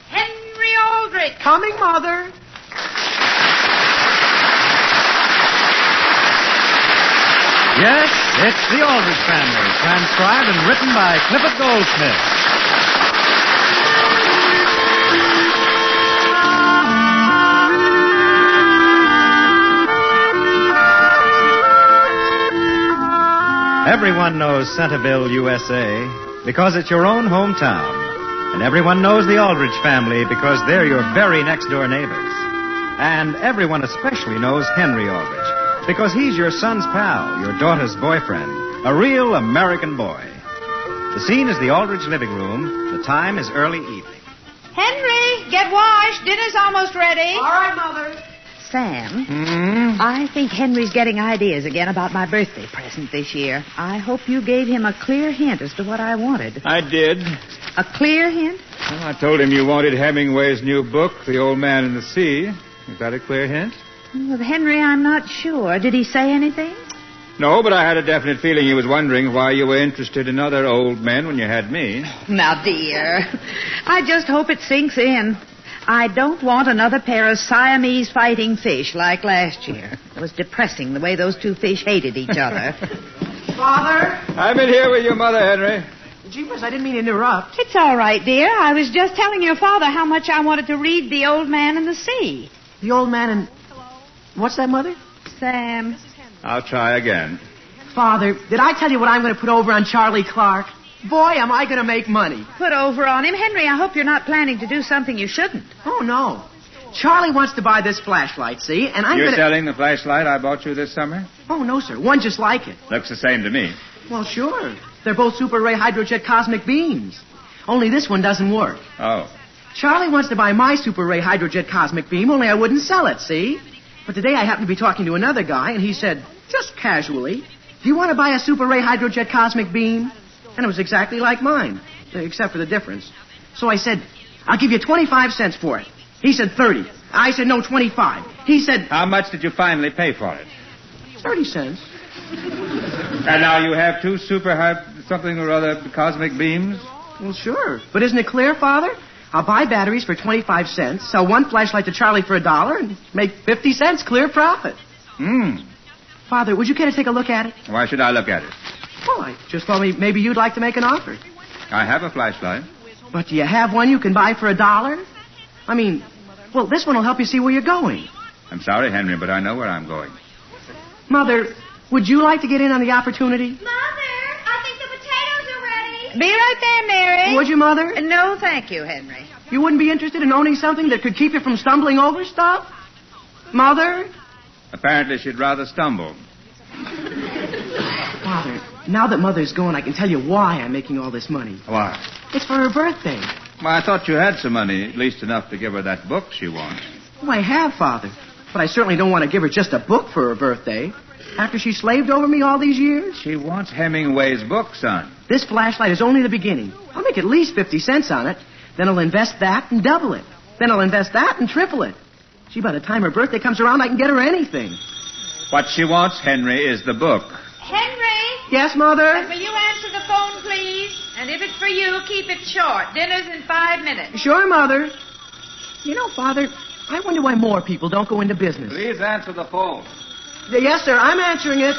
Hen-ree Al-drich. Coming, Mother. Yes, it's the Aldrich Family, transcribed and written by Clifford Goldsmith. Everyone knows Centerville, USA, because it's your own hometown. And everyone knows the Aldrich family because they're your very next-door neighbors. And everyone especially knows Hen-ree Al-drich because he's your son's pal, your daughter's boyfriend, a real American boy. The scene is the Aldrich living room. The time is early evening. Hen-ree, get washed. Dinner's almost ready. All right, Mother. Sam, I think Henry's getting ideas again about my birthday present this year. I hope you gave him a clear hint as to what I wanted. I did. A clear hint? Well, I told him you wanted Hemingway's new book, The Old Man and the Sea. Is that a clear hint? With Henry, I'm not sure. Did he say anything? No, but I had a definite feeling he was wondering why you were interested in other old men when you had me. Now, dear, I just hope it sinks in. I don't want another pair of Siamese fighting fish like last year. It was depressing the way those two fish hated each other. Father? I'm in here with your mother, Henry. Jeepers, I didn't mean to interrupt. It's all right, dear. I was just telling your father how much I wanted to read The Old Man and the Sea. The old man and... What's that, Mother? Sam. I'll try again. Father, did I tell you what I'm going to put over on Charlie Clark? Boy, am I going to make money. Put over on him. Henry, I hope you're not planning to do something you shouldn't. Oh, no. Charlie wants to buy this flashlight, see? And I'm You're going to... selling the flashlight I bought you this summer? Oh, no, sir. One just like it. Looks the same to me. Well, sure. They're both super ray hydrojet cosmic beams. Only this one doesn't work. Oh. Charlie wants to buy my super ray hydrojet cosmic beam, only I wouldn't sell it, see? But today I happened to be talking to another guy, and he said, just casually, do you want to buy a super ray hydrojet cosmic beam? And it was exactly like mine, except for the difference. So I said, I'll give you 25 cents for it. He said 30. I said, no, 25. He said... How much did you finally pay for it? 30 cents. And now you have two something or other cosmic beams? Well, sure. But isn't it clear, Father? I'll buy batteries for 25 cents, sell one flashlight to Charlie for $1, and make 50 cents clear profit. Father, would you care to take a look at it? Why should I look at it? Well, I just thought maybe you'd like to make an offer. I have a flashlight. But do you have one you can buy for $1? I mean, well, this one will help you see where you're going. I'm sorry, Henry, but I know where I'm going. Mother, would you like to get in on the opportunity? Mother, I think the potatoes are ready. Be right there, Mary. Would you, Mother? No, thank you, Henry. You wouldn't be interested in owning something that could keep you from stumbling over stuff? Mother? Apparently she'd rather stumble. Father, now that Mother's gone, I can tell you why I'm making all this money. Why? It's for her birthday. Well, I thought you had some money, at least enough to give her that book she wants. Oh, I have, Father. But I certainly don't want to give her just a book for her birthday. After she slaved over me all these years. She wants Hemingway's book, son. This flashlight is only the beginning. I'll make at least 50 cents on it. Then I'll invest that and double it. Then I'll invest that and triple it. Gee, by the time her birthday comes around, I can get her anything. What she wants, Henry, is the book. Henry, Yes, Mother? will you answer the phone, please? And if it's for you, keep it short. Dinner's in 5 minutes. Sure, Mother. You know, Father, I wonder why more people don't go into business. Please answer the phone. Yes, sir, I'm answering it.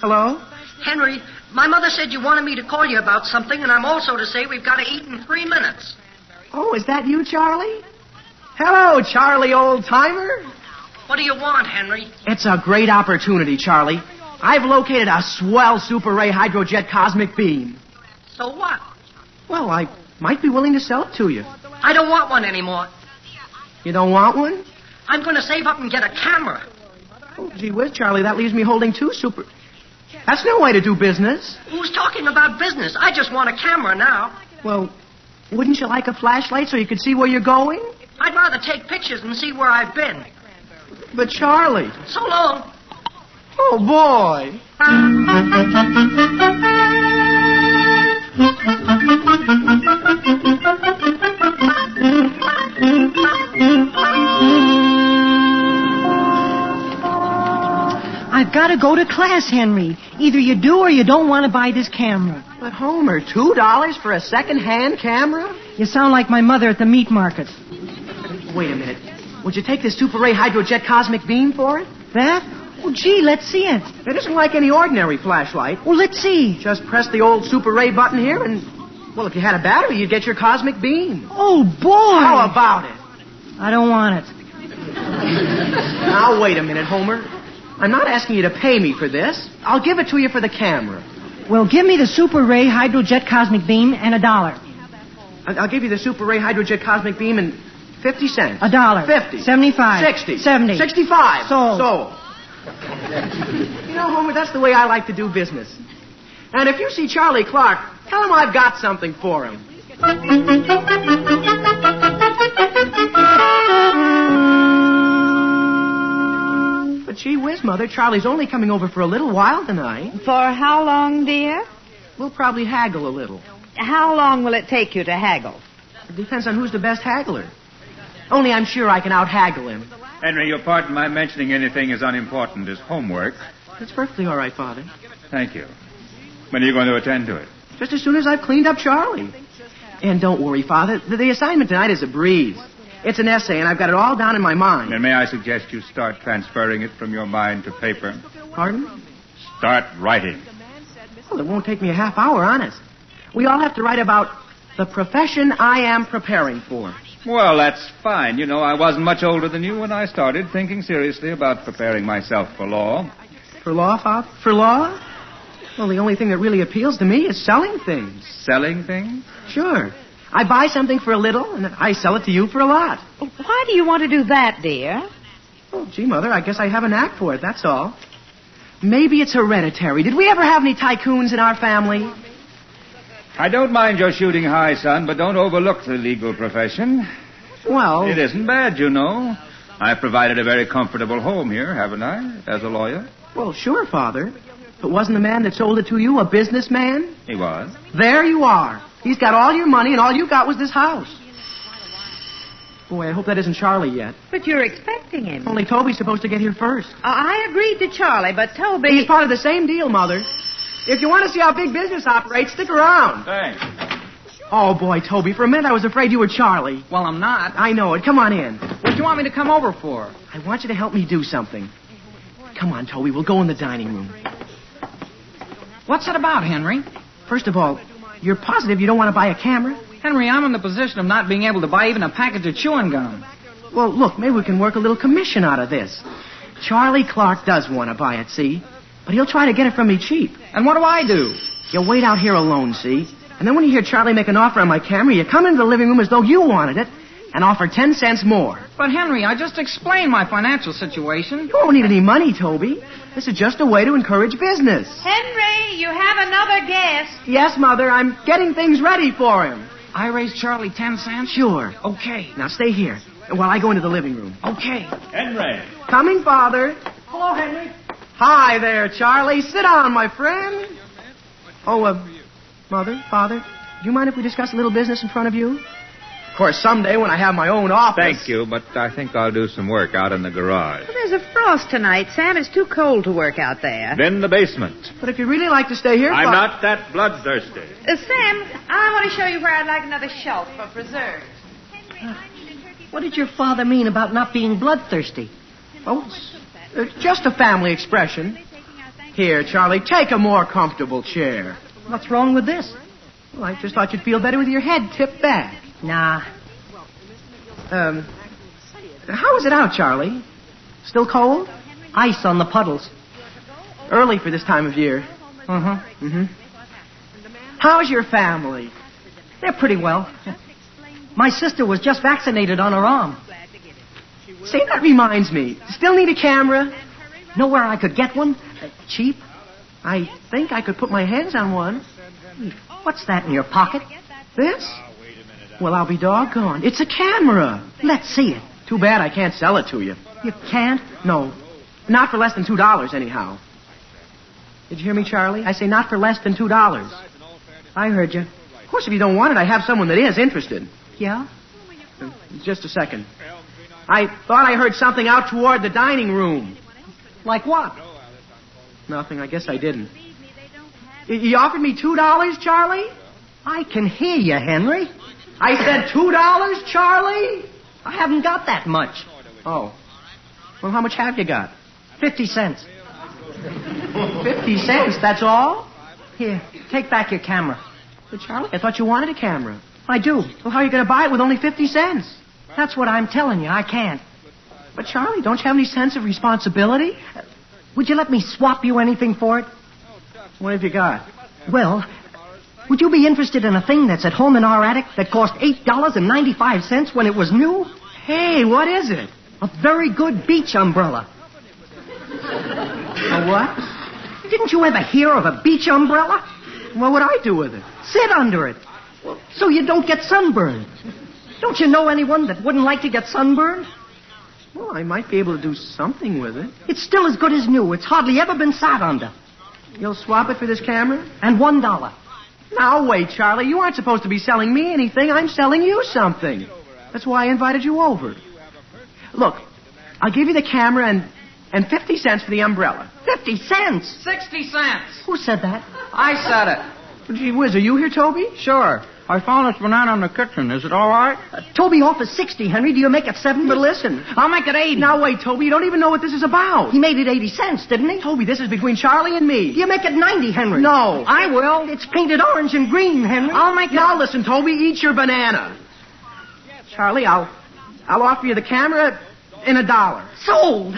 Hello? Henry, my mother said you wanted me to call you about something, and I'm also to say we've got to eat in 3 minutes. Oh, is that you, Charlie? Hello, Charlie, old-timer. What do you want, Henry? It's a great opportunity, Charlie. I've located a swell super ray hydrojet cosmic beam. So what? Well, I might be willing to sell it to you. I don't want one anymore. You don't want one? I'm going to save up and get a camera. Oh, gee whiz, Charlie, that leaves me holding two super... That's no way to do business. Who's talking about business? I just want a camera now. Well, wouldn't you like a flashlight so you could see where you're going? I'd rather take pictures and see where I've been. But, Charlie... So long. Oh, boy. I've got to go to class, Henry. Either you do or you don't want to buy this camera. But, Homer, $2 for a second-hand camera? You sound like my mother at the meat market. Wait a minute. Would you take this Super Ray Hydrojet Cosmic Beam for it? That? Oh, gee, let's see it. It isn't like any ordinary flashlight. Well, let's see. Just press the old Super Ray button here and, well, if you had a battery, you'd get your cosmic beam. Oh, boy. How about it? I don't want it. Now, wait a minute, Homer. I'm not asking you to pay me for this. I'll give it to you for the camera. Well, give me the Super Ray Hydrojet Cosmic Beam and $1. I'll give you the Super Ray Hydrojet Cosmic Beam and 50 cents. $1. 50. 75. 60. 70. 65. Sold. You know, Homer, that's the way I like to do business. And if you see Charlie Clark, tell him I've got something for him. But gee whiz, Mother, Charlie's only coming over for a little while tonight. For how long, dear? We'll probably haggle a little. How long will it take you to haggle? It depends on who's the best haggler. Only I'm sure I can out-haggle him. Henry, you'll pardon my mentioning anything as unimportant as homework. It's perfectly all right, Father. Thank you. When are you going to attend to it? Just as soon as I've cleaned up Charlie. And don't worry, Father. The assignment tonight is a breeze. It's an essay, and I've got it all down in my mind. Then may I suggest you start transferring it from your mind to paper? Pardon? Start writing. Well, it won't take me a half hour, honest. We all have to write about the profession I am preparing for. Well, that's fine. You know, I wasn't much older than you when I started thinking seriously about preparing myself for law. For law, Father? For law? Well, the only thing that really appeals to me is selling things. Selling things? Sure. I buy something for a little, and I sell it to you for a lot. Why do you want to do that, dear? Oh, gee, Mother, I guess I have a knack for it, that's all. Maybe it's hereditary. Did we ever have any tycoons in our family? I don't mind your shooting high, son, but don't overlook the legal profession. Well... It isn't bad, you know. I've provided a very comfortable home here, haven't I, as a lawyer? Well, sure, Father. But wasn't the man that sold it to you a businessman? He was. There you are. He's got all your money, and all you got was this house. Boy, I hope that isn't Charlie yet. But you're expecting him. Only Toby's supposed to get here first. I agreed to Charlie, but Toby... He's part of the same deal, Mother. If you want to see how big business operates, stick around. Thanks. Oh, boy, Toby, for a minute I was afraid you were Charlie. Well, I'm not. I know it. Come on in. What do you want me to come over for? I want you to help me do something. Come on, Toby, we'll go in the dining room. What's it about, Henry? First of all, you're positive you don't want to buy a camera? Henry, I'm in the position of not being able to buy even a package of chewing gum. Well, look, maybe we can work a little commission out of this. Charlie Clark does want to buy it, see? But he'll try to get it from me cheap. And what do I do? You wait out here alone, see? And then when you hear Charlie make an offer on my camera, you come into the living room as though you wanted it and offer 10 cents more. But, Henry, I just explained my financial situation. You won't need any money, Toby. This is just a way to encourage business. Henry, you have another guest. Yes, Mother, I'm getting things ready for him. I raised Charlie 10 cents? Sure. Okay. Now stay here while I go into the living room. Okay. Henry. Coming, Father. Hello, Henry. Hi there, Charlie. Sit down, my friend. Oh, Mother, Father, do you mind if we discuss a little business in front of you? Of course, someday when I have my own office. Thank you, but I think I'll do some work out in the garage. There's a frost tonight, Sam. It's too cold to work out there. Then the basement. But if you really like to stay here... I'm not that bloodthirsty. Sam, I want to show you where I'd like another shelf for preserves. What did your father mean about not being bloodthirsty? Oh, it's just a family expression. Here, Charlie, take a more comfortable chair. What's wrong with this? Well, I just thought you'd feel better with your head tipped back. Nah. How is it out, Charlie? Still cold? Ice on the puddles. Early for this time of year. Uh-huh. Mm-hmm. How's your family? They're pretty well. My sister was just vaccinated on her arm. Say, that reminds me. Still need a camera? Know where I could get one? Cheap? I think I could put my hands on one. What's that in your pocket? This? Well, I'll be doggone. It's a camera. Let's see it. Too bad I can't sell it to you. You can't? No. Not for less than $2, anyhow. Did you hear me, Charlie? I say not for less than $2. I heard you. Of course, if you don't want it, I have someone that is interested. Yeah? Just a second. I thought I heard something out toward the dining room. Like what? Nothing. I guess I didn't. You offered me $2, Charlie? I can hear you, Henry. I said $2, Charlie? I haven't got that much. Oh. Well, how much have you got? 50 cents. 50 cents, that's all? Here, take back your camera. But Charlie, I thought you wanted a camera. I do. Well, how are you going to buy it with only 50 cents? That's what I'm telling you. I can't. But Charlie, don't you have any sense of responsibility? Would you let me swap you anything for it? What have you got? Well, would you be interested in a thing that's at home in our attic that cost $8.95 when it was new? Hey, what is it? A very good beach umbrella. A what? Didn't you ever hear of a beach umbrella? What would I do with it? Sit under it. So you don't get sunburned. Don't you know anyone that wouldn't like to get sunburned? Well, I might be able to do something with it. It's still as good as new. It's hardly ever been sat under. You'll swap it for this camera? And $1. Now, wait, Charlie. You aren't supposed to be selling me anything. I'm selling you something. That's why I invited you over. Look, I'll give you the camera and 50 cents for the umbrella. 50 cents? 60 cents. Who said that? I said it. Gee whiz, are you here, Toby? Sure. I found this banana in the kitchen. Is it all right? Toby offers 60, Henry. Do you make it 70? But listen. I'll make it 80. Now, wait, Toby. You don't even know what this is about. He made it 80 cents, didn't he? Toby, this is between Charlie and me. Do you make it 90, Henry? No. I will. It's painted orange and green, Henry. I'll make it... Now, listen, Toby. Eat your banana. Charlie, I'll offer you the camera in $1. Sold.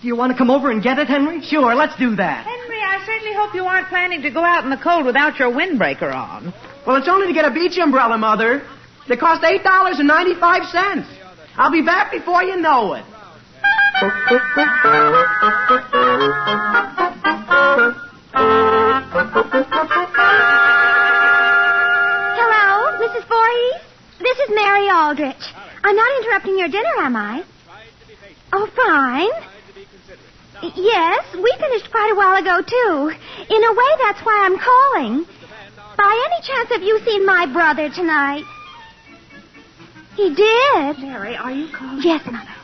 Do you want to come over and get it, Henry? Sure, let's do that. Henry, I certainly hope you aren't planning to go out in the cold without your windbreaker on. Well, it's only to get a beach umbrella, Mother. They cost $8.95. I'll be back before you know it. Hello, Mrs. Voorhees? This is Mary Aldrich. I'm not interrupting your dinner, am I? Oh, fine. Yes, we finished quite a while ago, too. In a way, that's why I'm calling. By any chance, have you seen my brother tonight? He did. Mary, are you calling? Yes, Mother.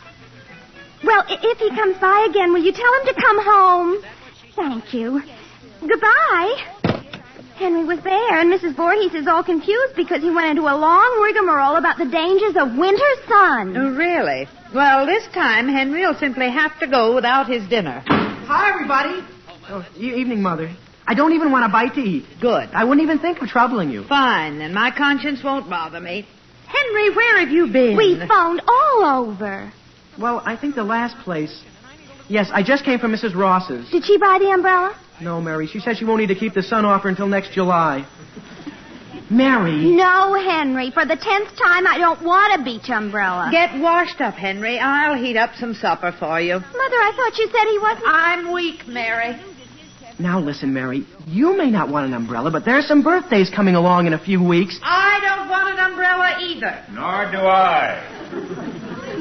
Well, if he comes by again, will you tell him to come home? Thank you. Goodbye. Henry was there, and Mrs. Voorhees is all confused because he went into a long rigmarole about the dangers of winter sun. Oh, really? Well, this time, Henry will simply have to go without his dinner. Hi, everybody. Oh, evening, Mother. I don't even want a bite to eat. Good. I wouldn't even think of troubling you. Fine, then my conscience won't bother me. Henry, where have you been? We phoned all over. Well, I think the last place... Yes, I just came from Mrs. Ross's. Did she buy the umbrella? No, Mary. She said she won't need to keep the sun off her until next July. Mary. No, Henry. For the 10th time, I don't want a beach umbrella. Get washed up, Henry. I'll heat up some supper for you. Mother, I thought you said he wasn't... I'm weak, Mary. Now, listen, Mary. You may not want an umbrella, but there's some birthdays coming along in a few weeks. I don't want an umbrella either. Nor do I.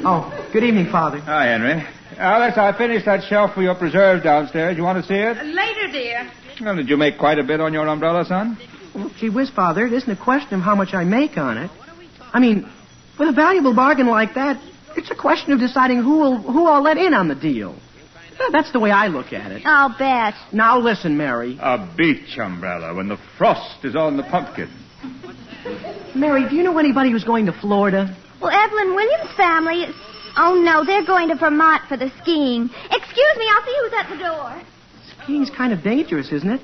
Oh, good evening, Father. Hi, Henry. Alice, I finished that shelf for your preserves downstairs. You want to see it? Later, dear. Well, did you make quite a bit on your umbrella, son? Well, gee whiz, Father, it isn't a question of how much I make on it. I mean, with a valuable bargain like that, it's a question of deciding who I'll let in on the deal. That's the way I look at it. I'll bet. Now listen, Mary. A beach umbrella when the frost is on the pumpkin. Mary, do you know anybody who's going to Florida? Well, Evelyn Williams' family is... Oh, no, they're going to Vermont for the skiing. Excuse me, I'll see who's at the door. Skiing's kind of dangerous, isn't it?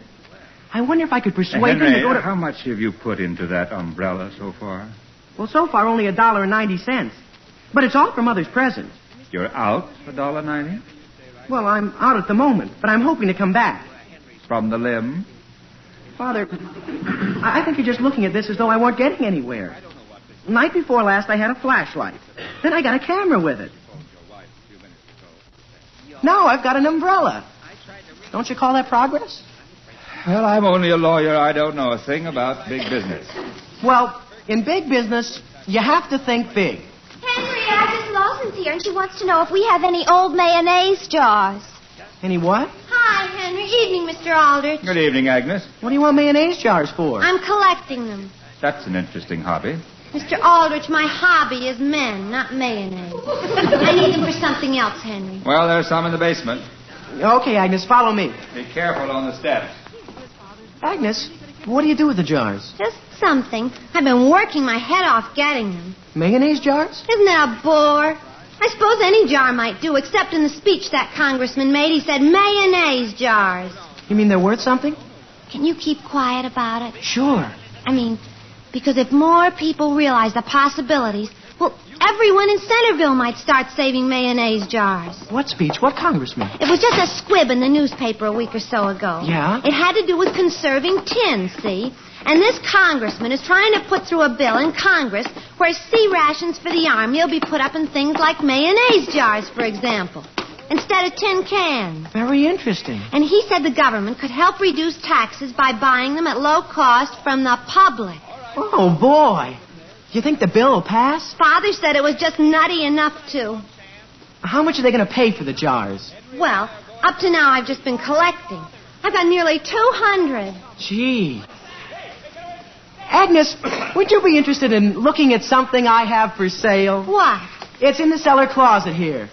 I wonder if I could persuade Henry, them to go to... how much have you put into that umbrella so far? Well, so far only $1.90. But it's all for Mother's present. You're out $1.90? Well, I'm out at the moment, but I'm hoping to come back. From the limb? Father, I think you're just looking at this as though I weren't getting anywhere. Night before last, I had a flashlight. Then I got a camera with it. Now I've got an umbrella. Don't you call that progress? Well, I'm only a lawyer. I don't know a thing about big business. Well, in big business, you have to think big. Henry, Agnes Lawson's here, and she wants to know if we have any old mayonnaise jars. Any what? Hi, Henry. Evening, Mr. Aldrich. Good evening, Agnes. What do you want mayonnaise jars for? I'm collecting them. That's an interesting hobby. Mr. Aldrich, my hobby is men, not mayonnaise. I need them for something else, Henry. Well, there's some in the basement. Okay, Agnes, follow me. Be careful on the steps. Agnes, what do you do with the jars? Just something. I've been working my head off getting them. Mayonnaise jars? Isn't that a bore? I suppose any jar might do, except in the speech that congressman made, he said mayonnaise jars. You mean they're worth something? Can you keep quiet about it? Sure. I mean, because if more people realize the possibilities, well, everyone in Centerville might start saving mayonnaise jars. What speech? What congressman? It was just a squib in the newspaper a week or so ago. Yeah? It had to do with conserving tin, see? And this congressman is trying to put through a bill in Congress where sea rations for the Army will be put up in things like mayonnaise jars, for example, instead of tin cans. Very interesting. And he said the government could help reduce taxes by buying them at low cost from the public. Oh, boy. You think the bill will pass? Father said it was just nutty enough to. How much are they going to pay for the jars? Well, up to now I've just been collecting. I've got nearly 200. Gee. Agnes, would you be interested in looking at something I have for sale? What? It's in the cellar closet here.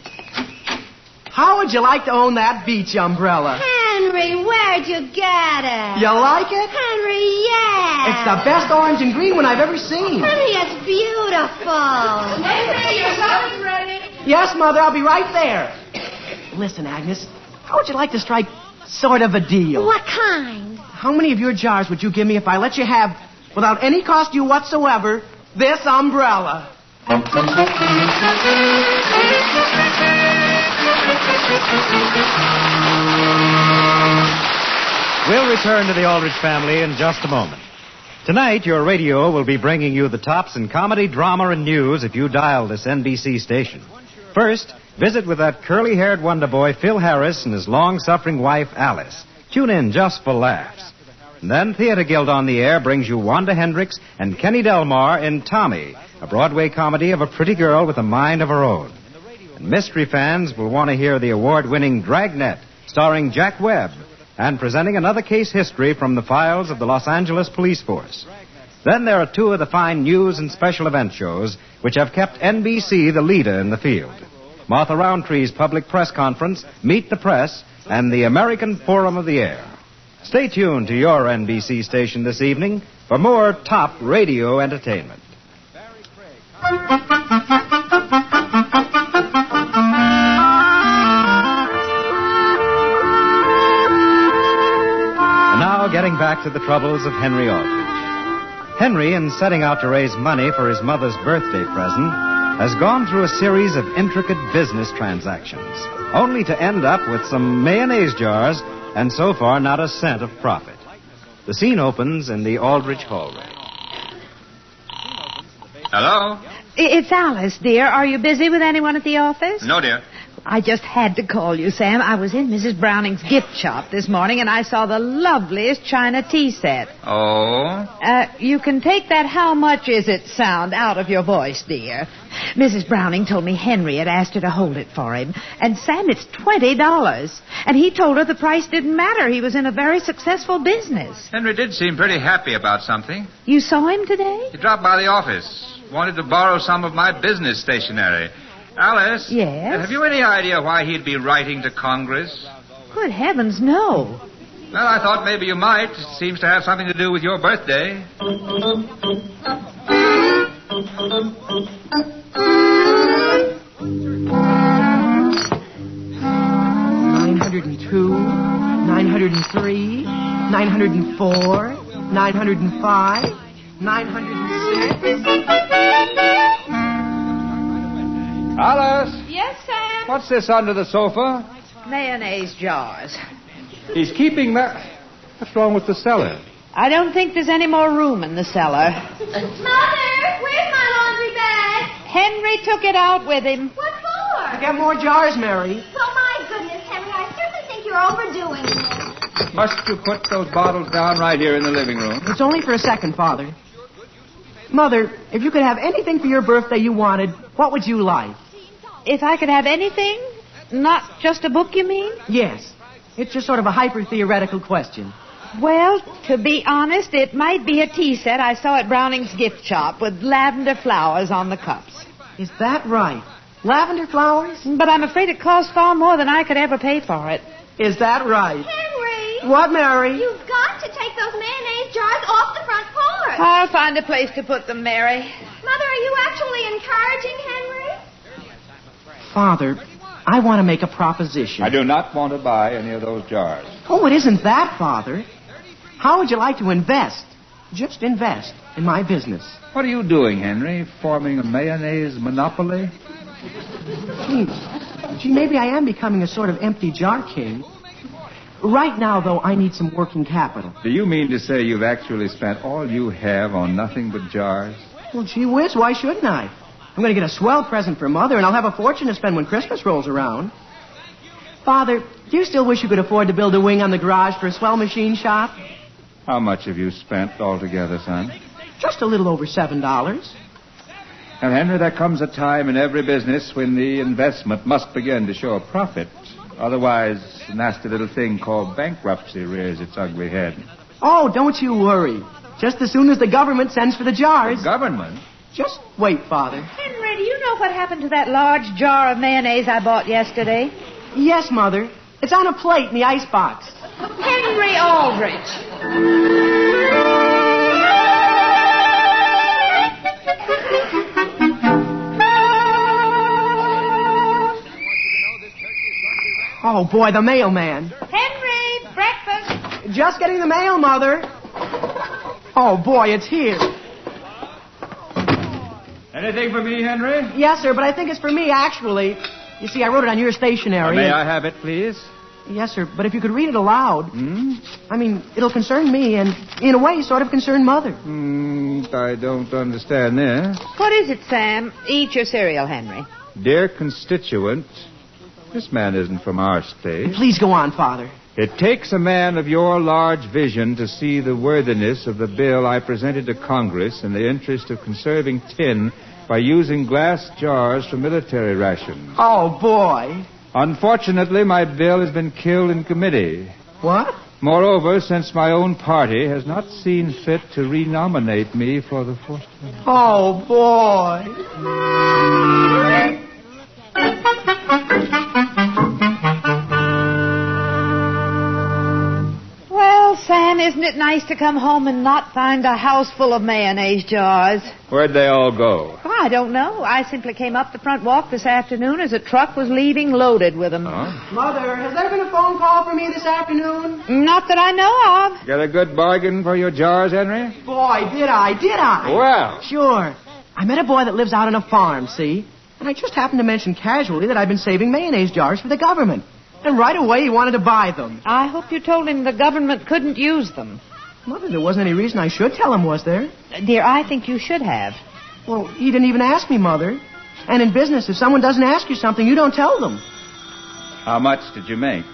How would you like to own that beach umbrella? Henry, where'd you get it? You like it? Henry, yeah. It's the best orange and green one I've ever seen. Henry, it's beautiful. Henry, your supper's ready. Yes, Mother, I'll be right there. Listen, Agnes, how would you like to strike sort of a deal? What kind? How many of your jars would you give me if I let you have, without any cost to you whatsoever, this umbrella? We'll return to the Aldrich family in just a moment. Tonight, your radio will be bringing you the tops in comedy, drama, and news if you dial this NBC station. First, visit with that curly-haired wonder boy, Phil Harris, and his long-suffering wife, Alice. Tune in just for laughs. And then Theater Guild on the Air brings you Wanda Hendricks and Kenny Delmar in Tommy, a Broadway comedy of a pretty girl with a mind of her own. And mystery fans will want to hear the award-winning Dragnet, starring Jack Webb, and presenting another case history from the files of the Los Angeles Police Force. Then there are two of the fine news and special event shows which have kept NBC the leader in the field. Martha Roundtree's public press conference, Meet the Press, and the American Forum of the Air. Stay tuned to your NBC station this evening for more top radio entertainment. And now, getting back to the troubles of Hen-ree Al-drich. Henry, in setting out to raise money for his mother's birthday present, has gone through a series of intricate business transactions, only to end up with some mayonnaise jars and so far not a cent of profit. The scene opens in the Aldrich hallway. Hello? It's Alice, dear. Are you busy with anyone at the office? No, dear. I just had to call you, Sam. I was in Mrs. Browning's gift shop this morning, and I saw the loveliest china tea set. Oh? You can take that how much is it sound out of your voice, dear. Mrs. Browning told me Henry had asked her to hold it for him. And, Sam, it's $20. And he told her the price didn't matter. He was in a very successful business. Henry did seem pretty happy about something. You saw him today? He dropped by the office. Wanted to borrow some of my business stationery. Alice? Yes? Have you any idea why he'd be writing to Congress? Good heavens, no. Well, I thought maybe you might. It seems to have something to do with your birthday. 902, 903, 904, 905, 906. Alice? Yes, Sam? What's this under the sofa? Mayonnaise jars. He's keeping that. What's wrong with the cellar? I don't think there's any more room in the cellar. Mother, where's my laundry bag? Henry took it out with him. What for? Get more jars, Mary. Oh, my goodness, Henry, I certainly think you're overdoing it. Must you put those bottles down right here in the living room? It's only for a second, Father. Mother, if you could have anything for your birthday you wanted, what would you like? If I could have anything? Not just a book, you mean? Yes. It's just sort of a hyper-theoretical question. Well, to be honest, it might be a tea set I saw at Browning's gift shop with lavender flowers on the cups. Is that right? Lavender flowers? But I'm afraid it costs far more than I could ever pay for it. Is that right? Henry! What, Mary? You've got to take those mayonnaise jars off the front porch. I'll find a place to put them, Mary. Mother, are you actually encouraging Henry? Father, I want to make a proposition. I do not want to buy any of those jars. Oh, it isn't that, Father. How would you like to invest? Just invest in my business. What are you doing, Henry? Forming a mayonnaise monopoly? Gee, maybe I am becoming a sort of empty jar king. Right now, though, I need some working capital. Do you mean to say you've actually spent all you have on nothing but jars? Well, gee whiz, why shouldn't I? I'm going to get a swell present for Mother, and I'll have a fortune to spend when Christmas rolls around. Father, do you still wish you could afford to build a wing on the garage for a swell machine shop? How much have you spent altogether, son? Just a little over $7. And, Henry, there comes a time in every business when the investment must begin to show a profit. Otherwise, a nasty little thing called bankruptcy rears its ugly head. Oh, don't you worry. Just as soon as the government sends for the jars. The government? Just wait, Father. Henry, do you know what happened to that large jar of mayonnaise I bought yesterday? Yes, Mother. It's on a plate in the icebox. Hen-ree Al-drich. Oh, boy, the mailman. Henry, breakfast. Just getting the mail, Mother. Oh, boy, it's here. Anything for me, Henry? Yes, sir, but I think it's for me, actually. You see, I wrote it on your stationery. May I have it, please? Yes, sir, but if you could read it aloud. Hmm? I mean, it'll concern me and, in a way, sort of concern Mother. I don't understand this. What is it, Sam? Eat your cereal, Henry. Dear constituent, this man isn't from our state. Please go on, Father. It takes a man of your large vision to see the worthiness of the bill I presented to Congress in the interest of conserving tin by using glass jars for military rations. Oh, boy. Unfortunately, my bill has been killed in committee. What? Moreover, since my own party has not seen fit to renominate me for the fourth time. Oh, boy. Well, Sam, isn't it nice to come home and not find a house full of mayonnaise jars? Where'd they all go? Oh, I don't know. I simply came up the front walk this afternoon as a truck was leaving loaded with them. Huh? Mother, has there been a phone call for me this afternoon? Not that I know of. Get a good bargain for your jars, Henry? Boy, did I? Well. Sure. I met a boy that lives out on a farm, see? And I just happened to mention casually that I've been saving mayonnaise jars for the government. And right away he wanted to buy them. I hope you told him the government couldn't use them. Mother, there wasn't any reason I should tell him, was there? Dear, I think you should have. Well, he didn't even ask me, Mother. And in business, if someone doesn't ask you something, you don't tell them. How much did you make?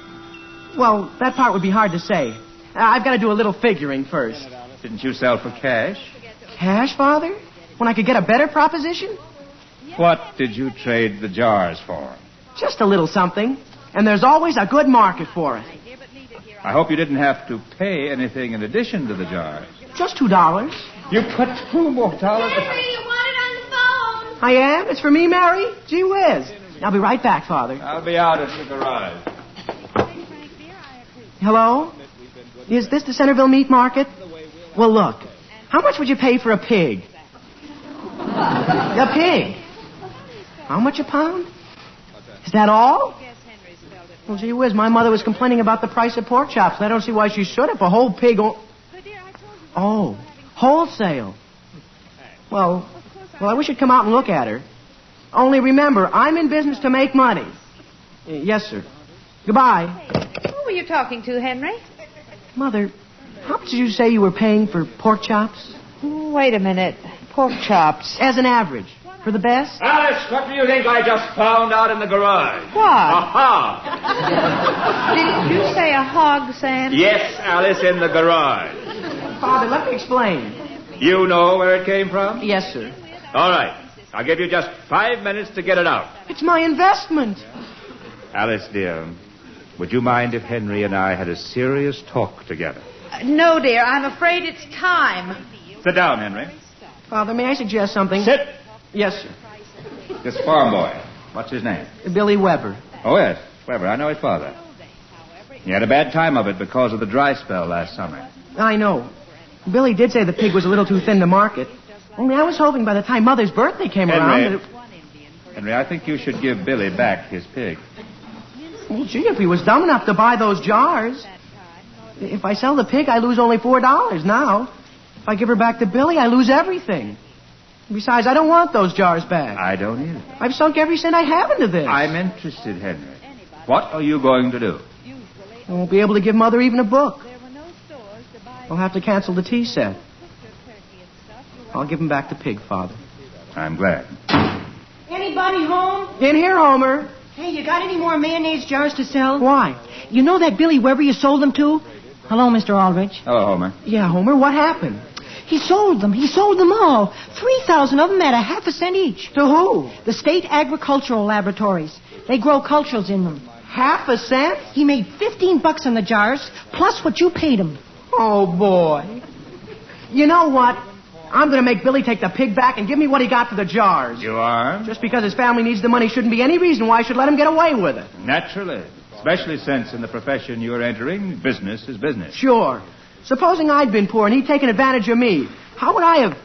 Well, that part would be hard to say. I've got to do a little figuring first. Didn't you sell for cash? Cash, Father? When I could get a better proposition? What did you trade the jars for? Just a little something. And there's always a good market for it. I hope you didn't have to pay anything in addition to the jars. Just $2. You put $2 more. Henry, you want it on the phone? I am? It's for me, Mary? Gee whiz. I'll be right back, Father. I'll be out at the garage. Hello? Is this the Centerville Meat Market? Well, look. How much would you pay for a pig? A pig? How much a pound? Is that all? Well, gee whiz, my mother was complaining about the price of pork chops, and I don't see why she should if a whole pig... Oh, wholesale. Well, I wish you'd come out and look at her. Only remember, I'm in business to make money. Yes, sir. Goodbye. Who were you talking to, Henry? Mother, how much did you say you were paying for pork chops? Wait a minute. Pork chops. As an average. For the best? Alice, what do you think I just found out in the garage? What? A hog. Did you say a hog, Sam? Yes, Alice, in the garage. Father, let me explain. You know where it came from? Yes, sir. All right. I'll give you just 5 minutes to get it out. It's my investment. Alice, dear, would you mind if Henry and I had a serious talk together? No, dear. I'm afraid it's time. Sit down, Henry. Father, may I suggest something? Sit. Yes, sir. This farm boy. What's his name? Billy Weber. Oh, yes. Weber. I know his father. He had a bad time of it because of the dry spell last summer. I know. Billy did say the pig was a little too thin to market. Only I was hoping by the time Mother's birthday came around... Henry, I think you should give Billy back his pig. Well, gee, if he was dumb enough to buy those jars. If I sell the pig, I lose only $4 now. If I give her back to Billy, I lose everything. Besides, I don't want those jars back. I don't either. I've sunk every cent I have into this. I'm interested, Henry. What are you going to do? I won't be able to give Mother even a book. I'll have to cancel the tea set. I'll give him back the pig, Father. I'm glad. Anybody home? In here, Homer. Hey, you got any more mayonnaise jars to sell? Why? You know that Billy Weber you sold them to? Hello, Mr. Aldrich. Hello, Homer. Yeah, Homer, what happened? He sold them. He sold them all. 3,000 of them at a half a cent each. To who? The State Agricultural Laboratories. They grow cultures in them. Half a cent? He made $15 on the jars, plus what you paid him. Oh, boy. You know what? I'm going to make Billy take the pig back and give me what he got for the jars. You are? Just because his family needs the money shouldn't be any reason why I should let him get away with it. Naturally. Especially since in the profession you're entering, business is business. Sure. Supposing I'd been poor and he'd taken advantage of me, how would I have...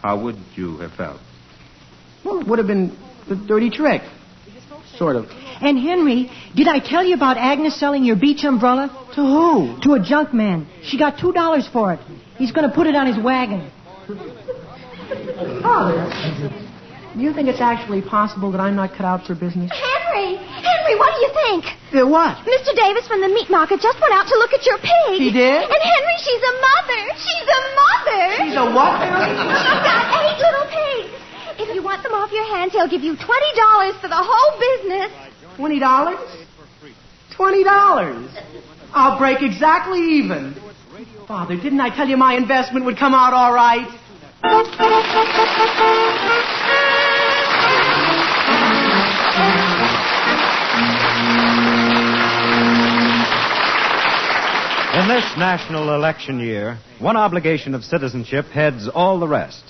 How would you have felt? Well, it would have been a dirty trick. Sort of. And Henry, did I tell you about Agnes selling your beach umbrella? To who? To a junk man. She got $2 for it. He's going to put it on his wagon. Father, do you think it's actually possible that I'm not cut out for business? Henry, what do you think? What? Mr. Davis from the meat market just went out to look at your pig. He did? And Henry, she's a mother. She's a mother. She's a what, Mary? She's got 8 little pigs. If you want them off your hands, he'll give you $20 for the whole business. $20? $20. I'll break exactly even. Father, didn't I tell you my investment would come out all right? In this national election year, one obligation of citizenship heads all the rest.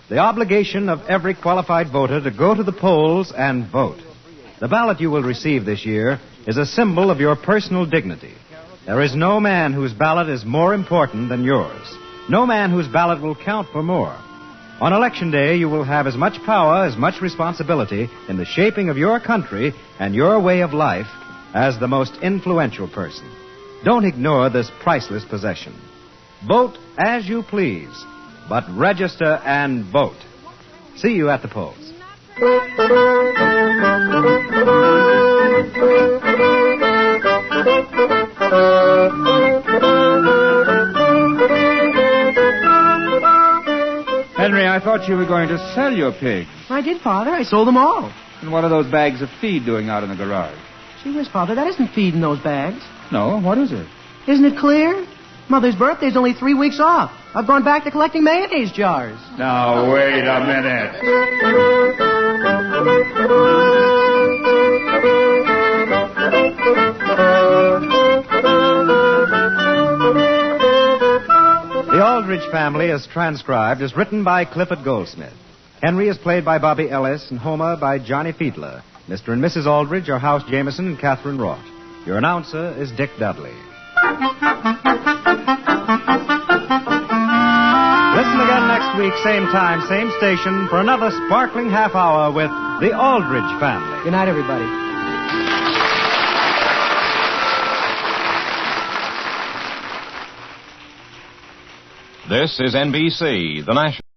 The obligation of every qualified voter to go to the polls and vote. The ballot you will receive this year is a symbol of your personal dignity. There is no man whose ballot is more important than yours. No man whose ballot will count for more. On Election Day, you will have as much power, as much responsibility in the shaping of your country and your way of life as the most influential person. Don't ignore this priceless possession. Vote as you please, but register and vote. See you at the polls. Henry, I thought you were going to sell your pigs. I did, Father. I sold them all. And what are those bags of feed doing out in the garage? Gee whiz, Father, that isn't feed in those bags. No, what is it? Isn't it clear? Mother's birthday's only 3 weeks off. I've gone back to collecting mayonnaise jars. Now, wait a minute. The Aldrich Family, as transcribed, is written by Clifford Goldsmith. Henry is played by Bobby Ellis and Homer by Johnny Fiedler. Mr. and Mrs. Aldrich are House Jameson and Catherine Roth. Your announcer is Dick Dudley. Listen again next week, same time, same station, for another sparkling half hour with the Aldrich Family. Good night, everybody. This is NBC, the national...